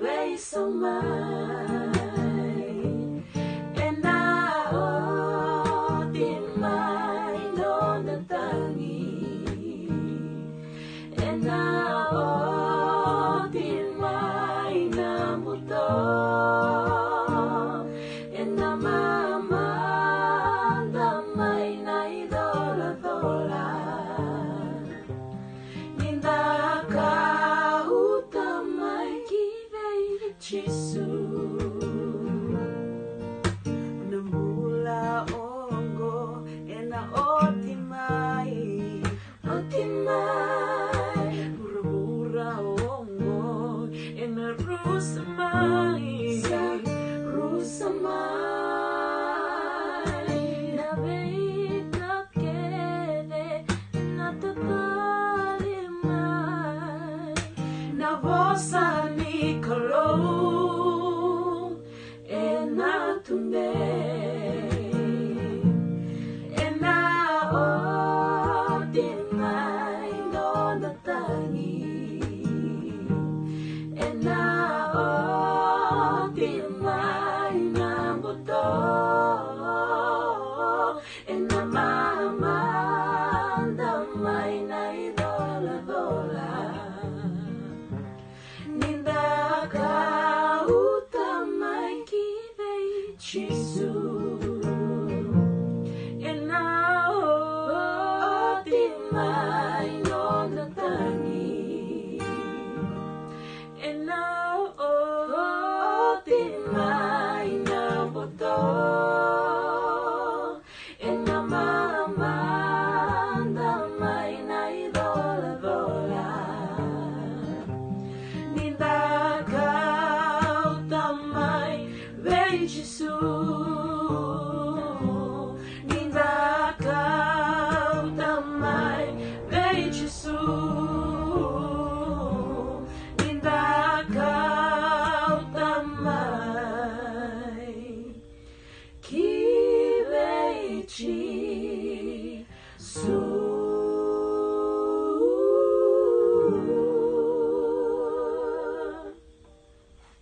way so much. And now di mind on the tangi. And now di mind na muto. And na mama damay na idola-dola. Ninda ka utamay kibay Jesu. Namula ongo ena otimai. Otimai pura-pura ongo ena rusamai. Rusamai na beka kede na tatalimai na vosa